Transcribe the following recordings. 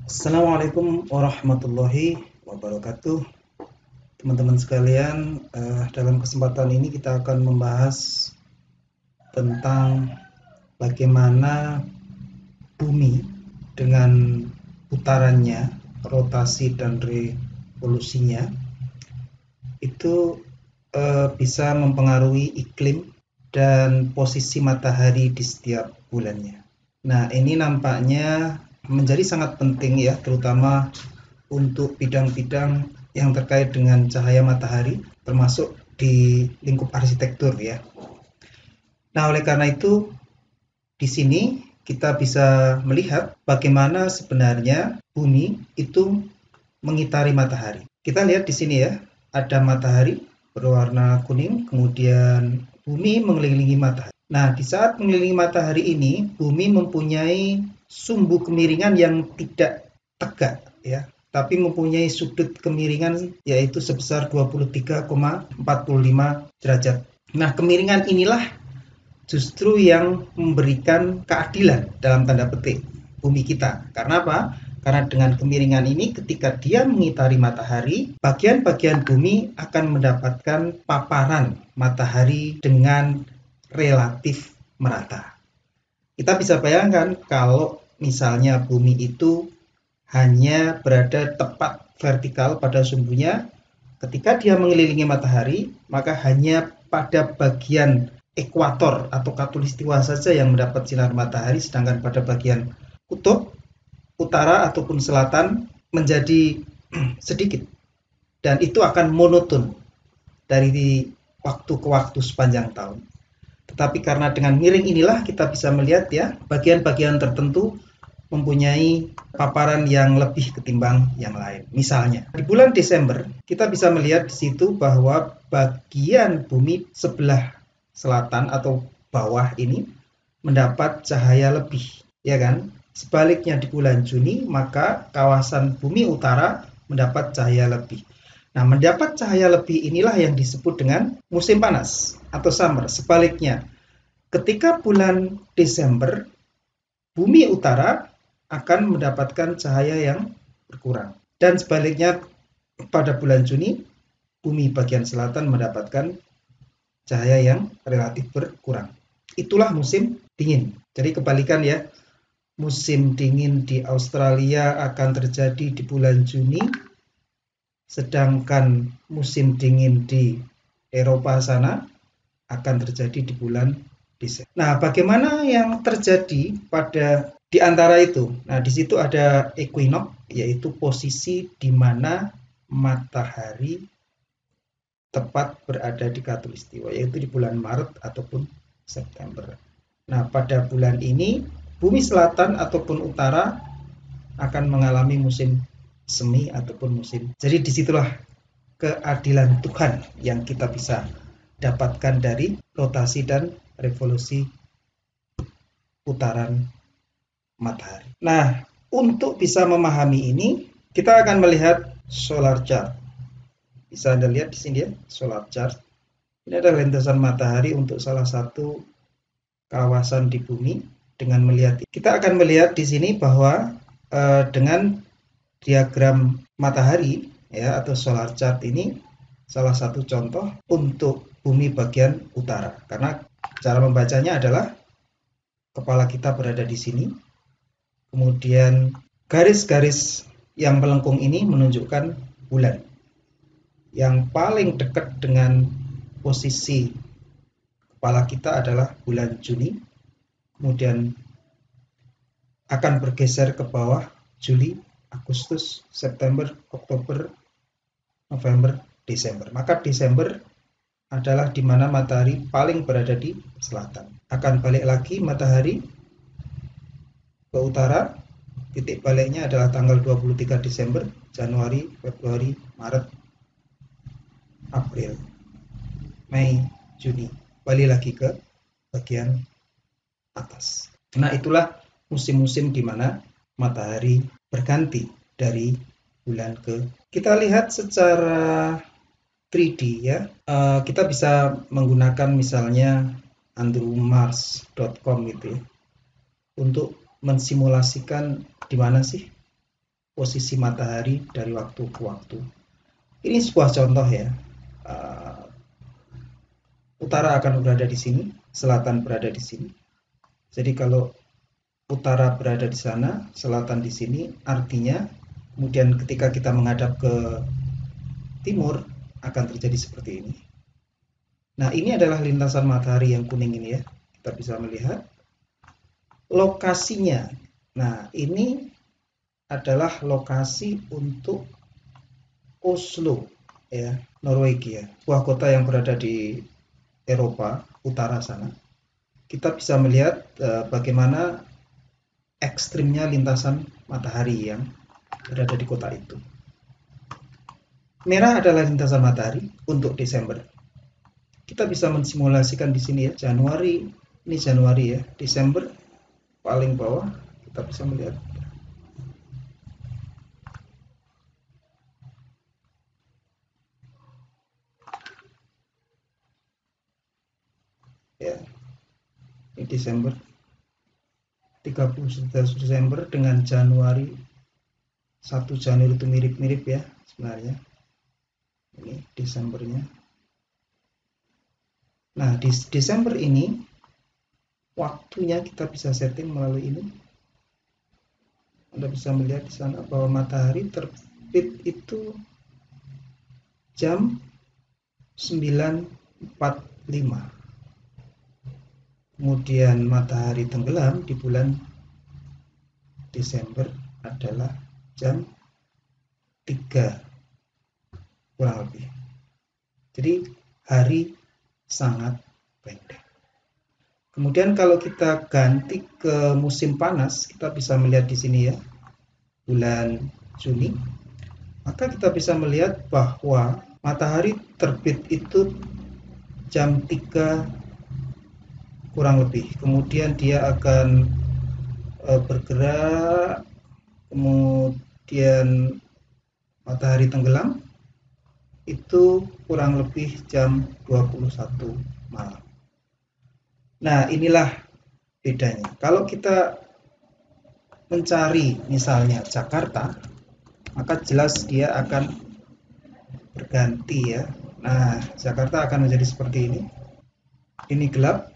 Assalamualaikum warahmatullahi wabarakatuh. Teman-teman sekalian, dalam kesempatan ini kita akan membahas tentang bagaimana bumi dengan putarannya, rotasi dan revolusinya itu bisa mempengaruhi iklim dan posisi matahari di setiap bulannya. Nah, ini nampaknya menjadi sangat penting ya, terutama untuk bidang-bidang yang terkait dengan cahaya matahari, termasuk di lingkup arsitektur ya. Nah, oleh karena itu di sini kita bisa melihat bagaimana sebenarnya bumi itu mengitari matahari. Kita lihat di sini ya, ada matahari berwarna kuning, kemudian bumi mengelilingi matahari. Nah, di saat mengelilingi matahari ini, bumi mempunyai sumbu kemiringan yang tidak tegak ya, tapi mempunyai sudut kemiringan yaitu sebesar 23,45 derajat. Nah, kemiringan inilah justru yang memberikan keadilan dalam tanda petik bumi kita. Karena apa? Karena dengan kemiringan ini ketika dia mengitari matahari, bagian-bagian bumi akan mendapatkan paparan matahari dengan relatif merata. Kita bisa bayangkan kalau misalnya bumi itu hanya berada tepat vertikal pada sumbunya, ketika dia mengelilingi matahari, maka hanya pada bagian ekuator atau khatulistiwa saja yang mendapat sinar matahari, sedangkan pada bagian kutub, utara ataupun selatan menjadi sedikit. Dan itu akan monoton dari waktu ke waktu sepanjang tahun. Tetapi karena dengan miring inilah kita bisa melihat ya, bagian-bagian tertentu mempunyai paparan yang lebih ketimbang yang lain. Misalnya, di bulan Desember kita bisa melihat di situ bahwa bagian bumi sebelah selatan atau bawah ini mendapat cahaya lebih, ya kan? Sebaliknya di bulan Juni, maka kawasan bumi utara mendapat cahaya lebih. Nah, mendapat cahaya lebih inilah yang disebut dengan musim panas atau summer. Sebaliknya, ketika bulan Desember, bumi utara akan mendapatkan cahaya yang berkurang. Dan sebaliknya, pada bulan Juni, bumi bagian selatan mendapatkan cahaya yang relatif berkurang. Itulah musim dingin. Jadi kebalikan ya, musim dingin di Australia akan terjadi di bulan Juni, sedangkan musim dingin di Eropa sana akan terjadi di bulan Desember. Nah, bagaimana yang terjadi pada di antara itu? Nah, di situ ada equinox, yaitu posisi di mana matahari tepat berada di khatulistiwa, yaitu di bulan Maret ataupun September. Nah, pada bulan ini bumi selatan ataupun utara akan mengalami musim semi ataupun musim. Jadi disitulah keadilan Tuhan yang kita bisa dapatkan dari rotasi dan revolusi putaran matahari. Nah, untuk bisa memahami ini, kita akan melihat solar chart. Bisa Anda lihat di sini ya, solar chart. Ini adalah lintasan matahari untuk salah satu kawasan di bumi. Dengan melihat, kita akan melihat di sini bahwa dengan diagram matahari ya atau solar chart ini salah satu contoh untuk bumi bagian utara. Karena cara membacanya adalah kepala kita berada di sini. Kemudian garis-garis yang melengkung ini menunjukkan bulan. Yang paling dekat dengan posisi kepala kita adalah bulan Juni. Kemudian akan bergeser ke bawah Juli, Agustus, September, Oktober, November, Desember. Maka Desember adalah di mana matahari paling berada di selatan. Akan balik lagi matahari ke utara. Titik baliknya adalah tanggal 23 Desember, Januari, Februari, Maret, April, Mei, Juni. Balik lagi ke bagian atas. Nah, itulah musim-musim di mana matahari berganti dari bulan ke. Kita lihat secara 3D ya. Kita bisa menggunakan misalnya andrewmars.com gitu ya, untuk mensimulasikan di mana sih posisi matahari dari waktu ke waktu. Ini sebuah contoh ya. Utara akan berada di sini, selatan berada di sini. Jadi kalau utara berada di sana, selatan di sini, artinya kemudian ketika kita menghadap ke timur akan terjadi seperti ini. Nah, ini adalah lintasan matahari yang kuning ini ya. Kita bisa melihat lokasinya. Nah, ini adalah lokasi untuk Oslo ya, Norwegia, sebuah kota yang berada di Eropa utara sana. Kita bisa melihat bagaimana ekstrimnya lintasan matahari yang berada di kota itu. Merah adalah lintasan matahari untuk Desember. Kita bisa mensimulasikan di sini ya, Januari, ini Januari ya, Desember paling bawah kita bisa melihat. Ya, ini Desember, 30 Desember dengan Januari, 1 Januari itu mirip-mirip ya sebenarnya. Ini Desembernya. Nah, di Desember ini waktunya kita bisa setting melalui ini. Anda bisa melihat di sana bahwa matahari terbit itu jam 9.45. Kemudian matahari tenggelam di bulan Desember adalah jam 3 kurang lebih. Jadi hari sangat pendek. Kemudian kalau kita ganti ke musim panas, kita bisa melihat di sini ya, bulan Juni, maka kita bisa melihat bahwa matahari terbit itu jam 3 kurang lebih. Kemudian dia akan bergerak, kemudian matahari tenggelam itu kurang lebih jam 21 malam. Nah, inilah bedanya. Kalau kita mencari misalnya Jakarta, maka jelas dia akan berganti ya. Nah, Jakarta akan menjadi seperti ini. Ini gelap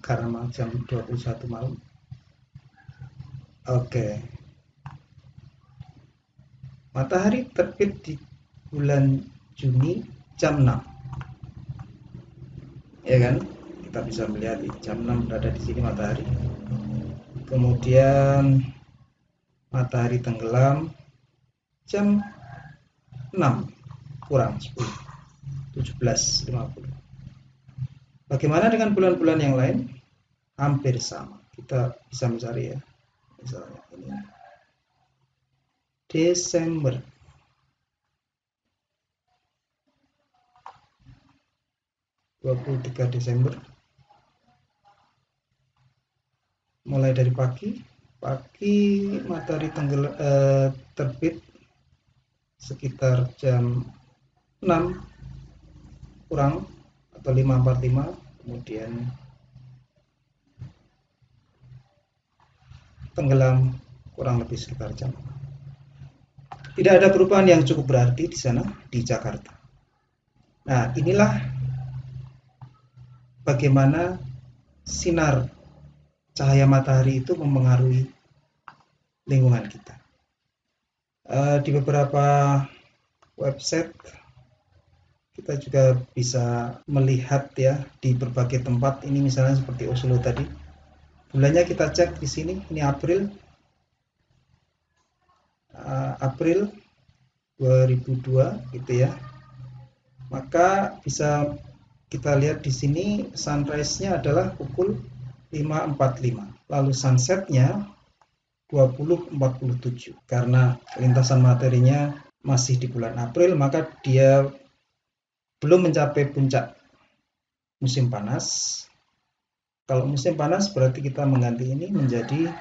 karena jam 21 malam. Oke. Matahari terbit di bulan Juni jam 6. Ya kan? Kita bisa melihat jam 6 berada di sini matahari. Kemudian matahari tenggelam jam 6 kurang 10, 17.50. Bagaimana dengan bulan-bulan yang lain? Hampir sama. Kita bisa mencari ya. Misalnya ini Desember. (23 Desember). Mulai dari pagi matahari terbit sekitar jam 6 kurang atau 5.45, kemudian tenggelam kurang lebih sekitar jam. Tidak ada perubahan yang cukup berarti di sana di Jakarta. Nah, inilah bagaimana sinar cahaya matahari itu mempengaruhi lingkungan kita. Di beberapa website kita juga bisa melihat ya di berbagai tempat. Ini misalnya seperti Oslo tadi. Bulannya kita cek di sini. Ini April 2002 gitu ya. Maka bisa kita lihat di sini sunrise-nya adalah pukul 5.45. Lalu sunset-nya 20.47. Karena lintasan materinya masih di bulan April, maka dia belum mencapai puncak musim panas. Kalau musim panas berarti kita mengganti ini menjadi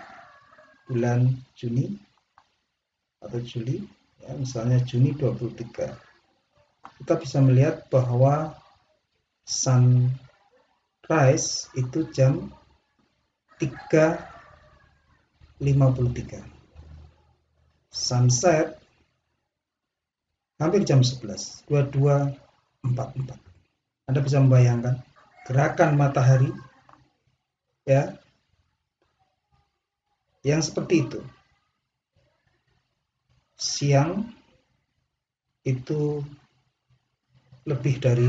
bulan Juni atau Juli ya, misalnya Juni 23. Kita bisa melihat bahwa sunrise itu jam 3.53. sunset hampir jam 11, 22.44. Anda bisa membayangkan gerakan matahari ya yang seperti itu. Siang itu lebih dari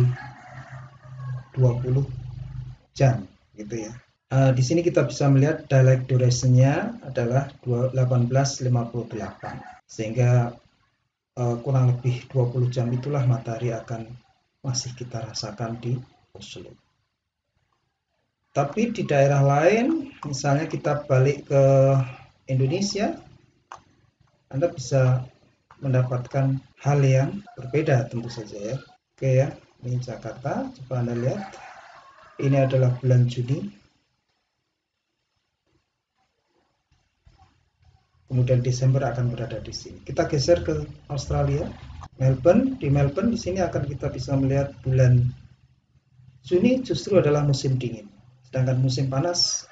20 jam gitu ya. Di sini kita bisa melihat daylight duration-nya adalah 18.58, sehingga kurang lebih 20 jam itulah matahari akan masih kita rasakan di Oslo. Tapi di daerah lain, misalnya kita balik ke Indonesia, Anda bisa mendapatkan hal yang berbeda tentu saja ya. Oke ya, ini Jakarta, coba Anda lihat. Ini adalah bulan Juni. Kemudian Desember akan berada di sini. Kita geser ke Australia, Melbourne. Di Melbourne di sini akan kita bisa melihat bulan Juni justru adalah musim dingin. Sedangkan musim panas,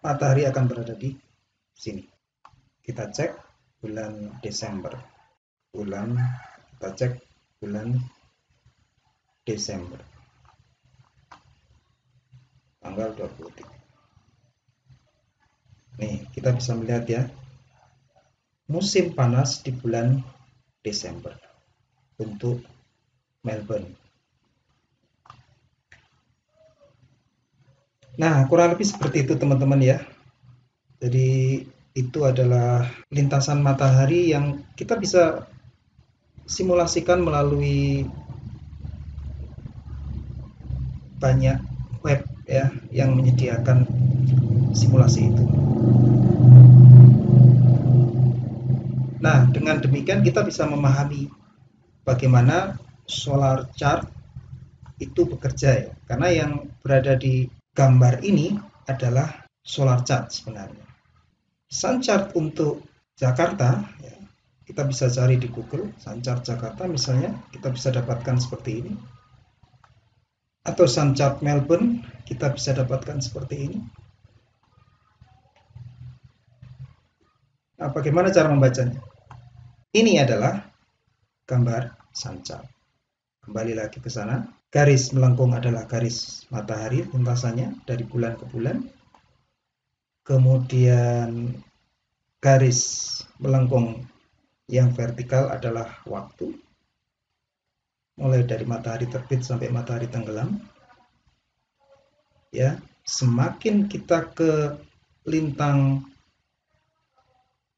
matahari akan berada di sini. Kita cek bulan Desember. Kita cek bulan Desember. Tanggal 23. Nih, kita bisa melihat ya. Musim panas di bulan Desember untuk Melbourne. Nah, kurang lebih seperti itu teman-teman ya. Jadi itu adalah lintasan matahari yang kita bisa simulasikan melalui banyak web ya yang menyediakan simulasi itu. Nah, dengan demikian kita bisa memahami bagaimana solar chart itu bekerja ya. Karena yang berada di gambar ini adalah solar chart sebenarnya. Sun chart untuk Jakarta ya, kita bisa cari di Google Sun chart Jakarta misalnya, kita bisa dapatkan seperti ini. Atau Sun chart Melbourne kita bisa dapatkan seperti ini. Nah, bagaimana cara membacanya? Ini adalah gambar sun chart. Kembali lagi ke sana. Garis melengkung adalah garis matahari lintasannya dari bulan ke bulan. Kemudian garis melengkung yang vertikal adalah waktu. Mulai dari matahari terbit sampai matahari tenggelam. Ya, semakin kita ke lintang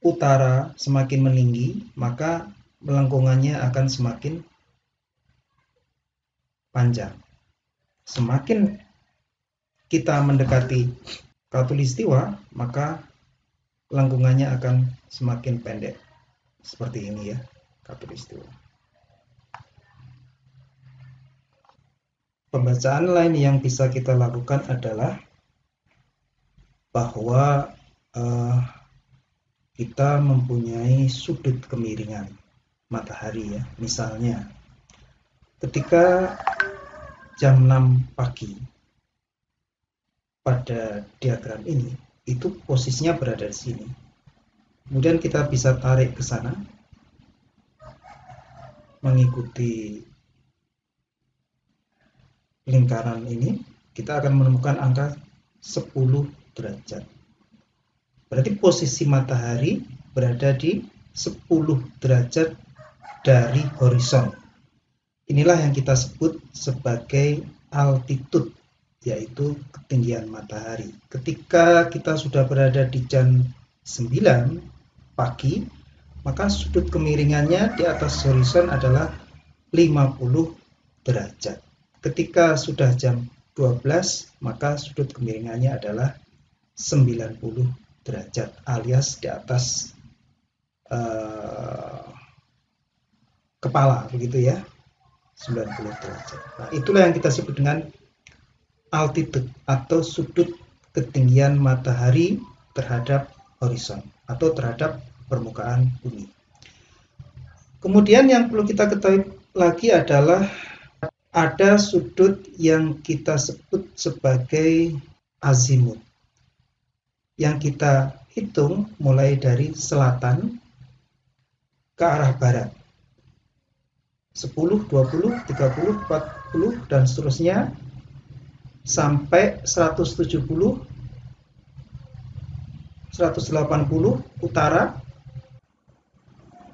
utara semakin meninggi, maka melengkungannya akan semakin panjang. Semakin kita mendekati khatulistiwa, maka lengkungannya akan semakin pendek. Seperti ini ya, khatulistiwa. Pembacaan lain yang bisa kita lakukan adalah bahwa kita mempunyai sudut kemiringan matahari ya. Misalnya ketika jam 6 pagi pada diagram ini, itu posisinya berada di sini. Kemudian kita bisa tarik ke sana mengikuti lingkaran ini, kita akan menemukan angka 10 derajat. Berarti posisi matahari berada di 10 derajat dari horizon. Inilah yang kita sebut sebagai altitude, yaitu ketinggian matahari. Ketika kita sudah berada di jam 9 pagi, maka sudut kemiringannya di atas horizon adalah 50 derajat. Ketika sudah jam 12, maka sudut kemiringannya adalah 90 derajat alias di atas kepala begitu ya, 90 derajat. Nah, itulah yang kita sebut dengan altitude atau sudut ketinggian matahari terhadap horizon atau terhadap permukaan bumi. Kemudian yang perlu kita ketahui lagi adalah ada sudut yang kita sebut sebagai azimut, yang kita hitung mulai dari selatan ke arah barat. 10, 20, 30, 40 dan seterusnya sampai 170, 180 utara.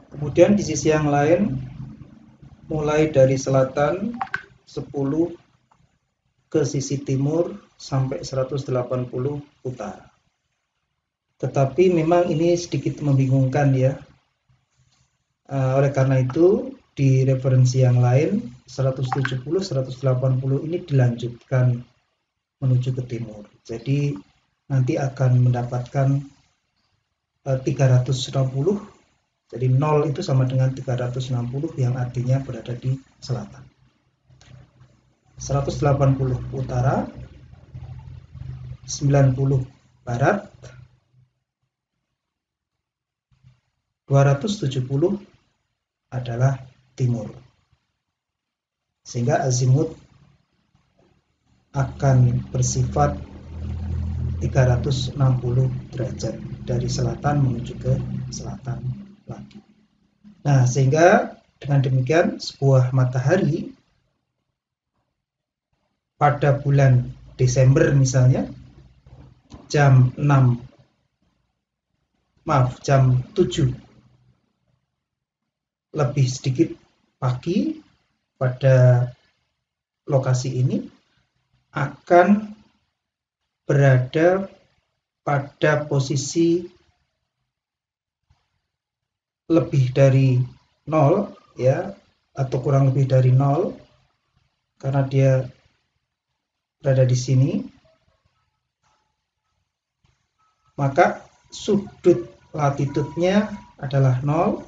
Kemudian di sisi yang lain mulai dari selatan 10 ke sisi timur sampai 180 utara. Tetapi memang ini sedikit membingungkan ya. Oleh karena itu di referensi yang lain 170, 180 ini dilanjutkan menuju ke timur. Jadi nanti akan mendapatkan 360. Jadi 0 itu sama dengan 360 yang artinya berada di selatan. 180 utara, 90 barat, 270 adalah timur. Sehingga azimut akan bersifat 360 derajat dari selatan menuju ke selatan lagi. Nah, sehingga dengan demikian sebuah matahari pada bulan Desember misalnya jam 7 lebih sedikit pagi pada lokasi ini akan berada pada posisi lebih dari 0 ya, atau kurang lebih dari 0 karena dia berada di sini, maka sudut latitudenya adalah 0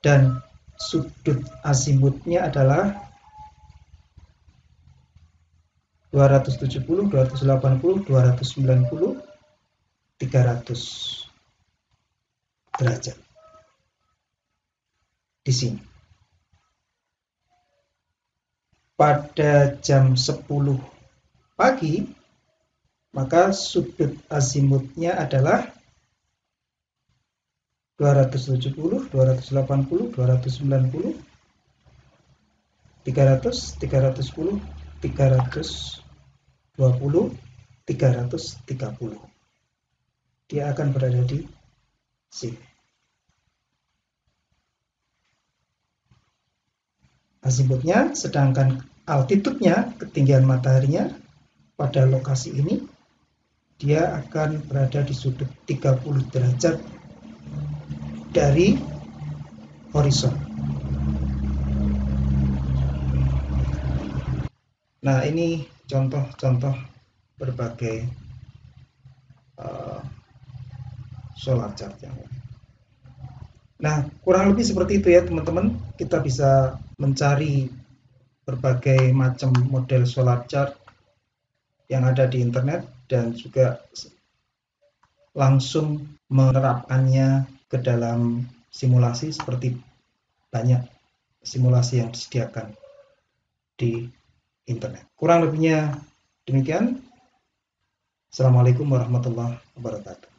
dan sudut azimutnya adalah 270, 280, 290, 300 derajat di sini. Pada jam 10 pagi, maka sudut azimutnya adalah 270, 280, 290, 300, 310, 320, 330. Dia akan berada di sini. Azimutnya, sedangkan altitudenya, ketinggian mataharinya pada lokasi ini, dia akan berada di sudut 30 derajat dari horizon. Nah, ini contoh-contoh berbagai solar chart yang lain. Nah, kurang lebih seperti itu ya teman-teman. Kita bisa mencari berbagai macam model solar chart yang ada di internet dan juga langsung menerapkannya ke dalam simulasi seperti banyak simulasi yang disediakan di internet. Kurang lebihnya demikian. Assalamualaikum warahmatullahi wabarakatuh.